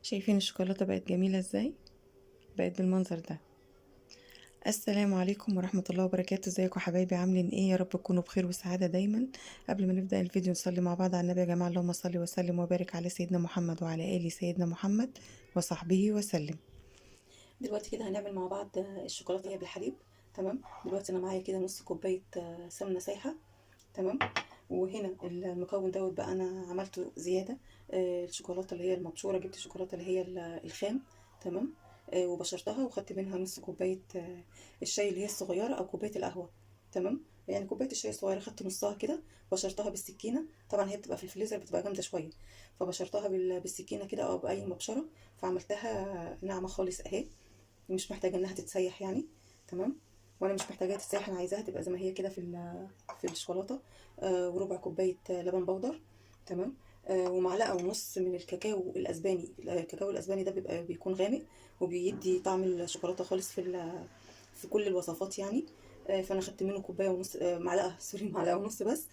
شايفين الشوكولاتة بقت جميلة ازاي؟ بقت بالمنظر ده. السلام عليكم ورحمة الله وبركاته. ازيكم حبايبي؟ عاملين ايه؟ يا رب تكونوا بخير وسعادة دايما. قبل ما نبدأ الفيديو نصلي مع بعض على النبي يا جماعة. اللهم صل وسلم وبارك على سيدنا محمد وعلى آل سيدنا محمد وصحبه وسلم. دلوقتي كده هنعمل مع بعض الشوكولاتة هي بالحليب. تمام. دلوقتي انا معايا كده نص كوباية سمنة سايحة. تمام. وهنا المكون دوت بقى انا عملته زيادة. الشوكولاتة اللي هي المبشورة، جبت الشوكولاتة اللي هي الخام. تمام. وبشرتها وخدت منها نص كوباية الشاي اللي هي الصغيرة او كوباية القهوة. تمام. يعني كوباية الشاي الصغيرة خدت نصها كده، بشرتها بالسكينة. طبعا هي بتبقى في الفريزر بتبقى جامدة شوية، فبشرتها بالسكينة كده او بأي مبشرة، فعملتها ناعمة خالص اهي. مش محتاجة انها تتسيح يعني. تمام. وانا مش محتاجاها تتسيح، انا عايزاها تبقى زي ما هي كده في الشوكولاته. وربع كوبايه لبن بودر. تمام. ومعلقه ونص من الكاكاو الاسباني. الكاكاو الاسباني ده بيكون غامق وبيدي طعم الشوكولاته خالص في كل الوصفات يعني. فانا خدت منه كوبايه ونص، معلقه سوري، معلقه ونص بس.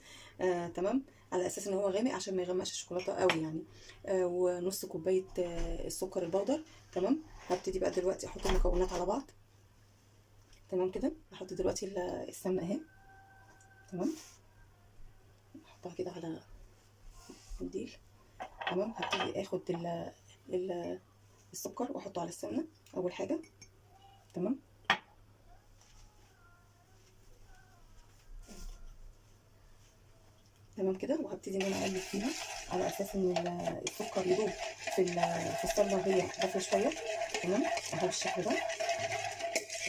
تمام. على اساس ان هو غامق عشان ما يغمقش الشوكولاته قوي يعني. ونص كوبايه السكر البودر. تمام. هبتدي بقى دلوقتي احط المكونات على بعض. تمام كده. هحط دلوقتي السمنه اهي. تمام. احطها كده على منديل. تمام. هبتدي اخد ال السكر واحطه على السمنه اول حاجه. تمام. تمام كده. وهبتدي ان انا اقلب فيها على اساس ان السكر يدوب في السمنه وهي دافيه شويه. تمام. اهو بالشكل ده.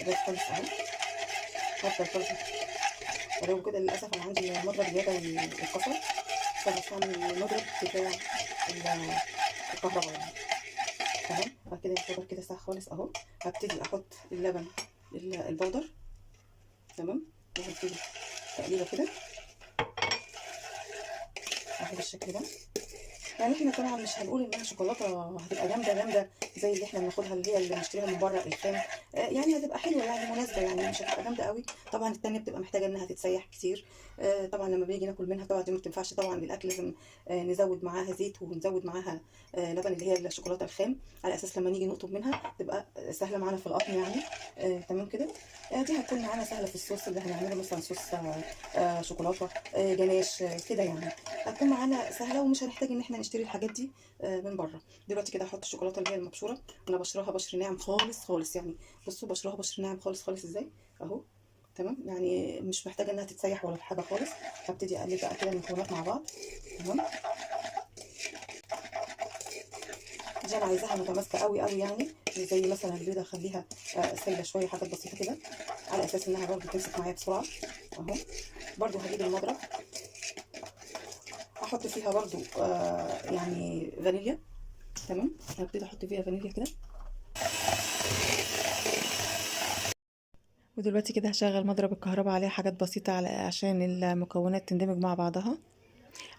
ده خالص اهو. هفضل خالص ولو كده. للاسف انا عندي المضرب اليدوي اتكسر، فبستعمل المضرب بتاع الكهرباء يعني. تمام. بعد كده يعتبر كده ساعة خالص اهو. هبتدي احط اللبن البودر. تمام. وهبتدي تقليبه كده اهو بالشكل ده. يعني احنا طبعا مش هنقول انها شوكولاته هتبقى جامده جامده زي اللي احنا بناخدها اللي هي اللي بنشتريها من بره الخام. يعني هتبقى حلوه يعني مناسبه، يعني مش هتبقى جامده قوي. طبعا التانيه بتبقى محتاجه انها تتسيح كتير. طبعا لما بنيجي ناكل منها طبعا دي ما بتنفعش طبعا للاكل، لازم نزود معاها زيت ونزود معاها لبن اللي هي الشوكولاته الخام، على اساس لما نيجي نقطب منها تبقى سهله معانا في القطم يعني. تمام كده. دي هتكون معانا سهله في الصوص اللي هنعمله، مثلا صوص شوكولاته، جناش، كده يعني. هتكون معانا سهله ومش هنحتاج ان احنا نشتري الحاجات دي من بره. دلوقتي كده هحط الشوكولاته اللي هي المبشوره. انا بشرها بشر ناعم خالص خالص يعني. بصوا بشرها بشر ناعم خالص خالص ازاي اهو. تمام. يعني مش محتاجه انها تتسيح ولا حاجه خالص. هبتدي اقلب بقى كده المكونات مع بعض. تمام. دي انا عايزاها متماسكه قوي قوي يعني، مش زي مثلا البيضه اخليها سايله شويه، حاجات بسيطه كده، على اساس انها برضو تمسك معايا بسرعه اهو. برضو هجيب المضرب احط فيها برضو يعني فانيليا. تمام. هبتدي احط فيها فانيليا كده. ودلوقتي كده هشغل مضرب الكهرباء عليه حاجات بسيطة عشان المكونات تندمج مع بعضها.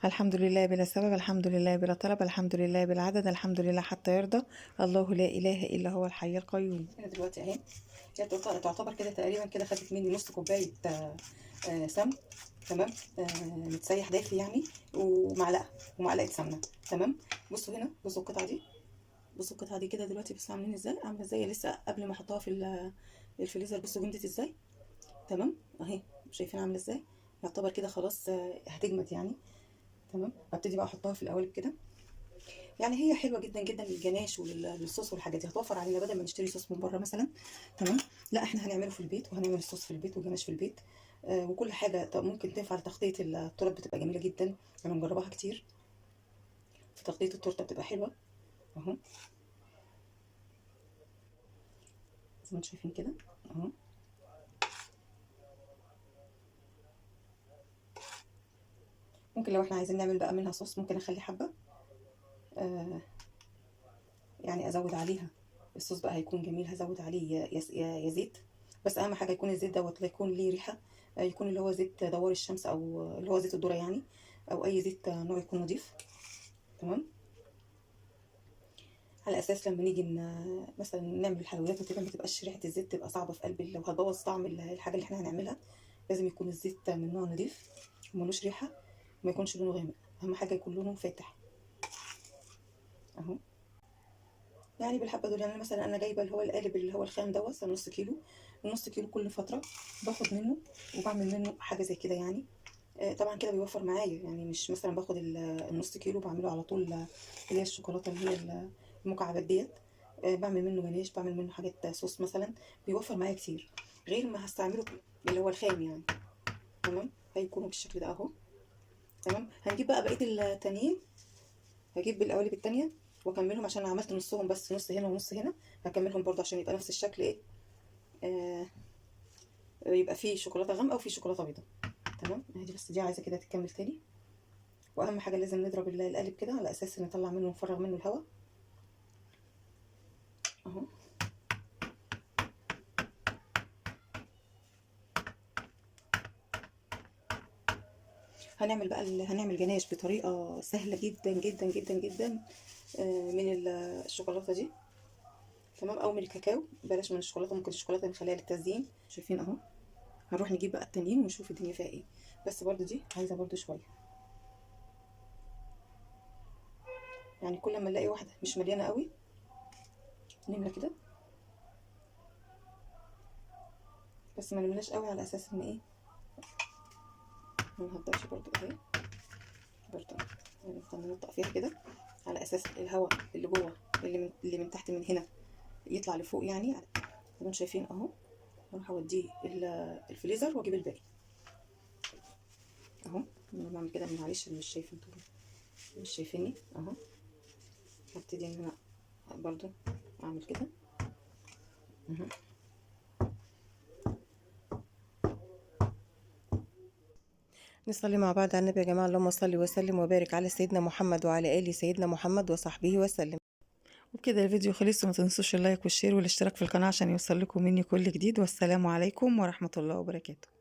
الحمد لله بلا سبب، الحمد لله بلا طلب، الحمد لله بالعدد، الحمد لله حتى يرضى. الله لا إله إلا هو الحي القيوم. هنا دلوقتي اهي هي تعتبر كده تقريبا كده خدت مني نص كوباية سمن. تمام. متسيح دافي يعني. ومعلقة سمنة. تمام. بصوا هنا، بصوا القطعة دي، بصوا القطعة دي كده دلوقتي بس عاملين ازاي، عاملة ازاي لسه قبل ما احطها في الفريزر. بصوا جمدت ازاي. تمام. اهي شايفين عامله ازاي. يعتبر كده خلاص هتجمد يعني. تمام. هبتدي بقى احطها في القوالب كده. يعني هي حلوه جدا جدا للجناش وللصوص والحاجات دي، هتوفر علينا بدل ما نشتري صوص من بره مثلا. تمام. لا احنا هنعمله في البيت، وهنعمل الصوص في البيت والجناش في البيت. وكل حاجه ممكن تنفع لتغطيه التورت، بتبقى جميله جدا. انا مجرباها كتير في تغطيه التورته، بتبقى حلوه اهو زي ما انتم شايفين كده اهو. ممكن لو احنا عايزين نعمل بقى منها صوص ممكن اخلي حبه آه يعني ازود عليها الصوص بقى هيكون جميل. هزود عليه يا زيت، بس اهم حاجه يكون الزيت دوت لا يكون ليه ريحه. يكون اللي هو زيت دوار الشمس او اللي هو زيت الذره يعني، او اي زيت نوع يكون نضيف. تمام. على اساس لما نيجي مثلا نعمل الحلويات وكده ما تبقاش ريحه الزيت تبقى صعبه في قلب، لو هتبوظ طعم الحاجه اللي احنا هنعملها. لازم يكون الزيت من نوع نضيف وملوش ريحه، وما يكونش لونه غامق. اهم حاجه يكون لونه فاتح اهو. يعني بالحبه دول. يعني مثلا انا جايبه اللي هو القالب اللي هو الخام دوت نص كيلو. النص كيلو كل فتره باخد منه وبعمل منه حاجه زي كده يعني. طبعا كده بيوفر معايا، يعني مش مثلا باخد النص كيلو بعمله على طول اللي هي الشوكولاته اللي هي المكعبات ديت. بعمل منه جناش، بعمل منه حاجات صوص مثلا. بيوفر معايا كتير غير ما هستعمله اللي هو الخام يعني. تمام، هيكونوا بالشكل ده اهو. تمام، هنجيب بقى بقيه التانيين. هجيب بالقوالب التانية واكملهم عشان عملت نصهم بس، نص هنا ونص هنا. هكملهم برضه عشان يبقى نفس الشكل ايه. آه يبقى فيه شوكولاته غامقه وفيه شوكولاته بيضاء. تمام، اهي بس دي عايزه كده تتكمل تاني. واهم حاجه لازم نضرب القالب كده على اساس نطلع منه ونفرغ منه الهواء اهو. هنعمل بقى هنعمل جناش بطريقه سهله جدا جدا جدا جدا من الشوكولاته دي. تمام، او من الكاكاو. بلاش من الشوكولاته، ممكن الشوكولاته نخليها للتزيين. شايفين اهو. هنروح نجيب بقى التانيين ونشوف الدنيا فيها ايه. بس برضو دي عايزه برضو شويه، يعني كل ما نلاقي واحده مش مليانه قوي نملى كده، بس ما نملاش قوي على اساس ان ايه ما نهدرش برضو اهي. برضو نفضل ننطق فيها كده على اساس الهواء اللي جوه اللي من تحت من هنا يطلع لفوق يعني. انتم شايفين اهو. هروح اوديه الفريزر واجيب الباقي اهو. انا بعمل كده، معلش مش شايف، انتوا مش شايفيني اهو. هبتدي ان انا برضو اعمل كده اهو. نصلي مع بعض على النبي يا جماعه. اللهم صل وسلم وبارك على سيدنا محمد وعلى اله سيدنا محمد وصحبه وسلم. وبكده الفيديو خلص، وما تنسوش اللايك والشير والاشتراك في القناه عشان يوصل لكم مني كل جديد. والسلام عليكم ورحمه الله وبركاته.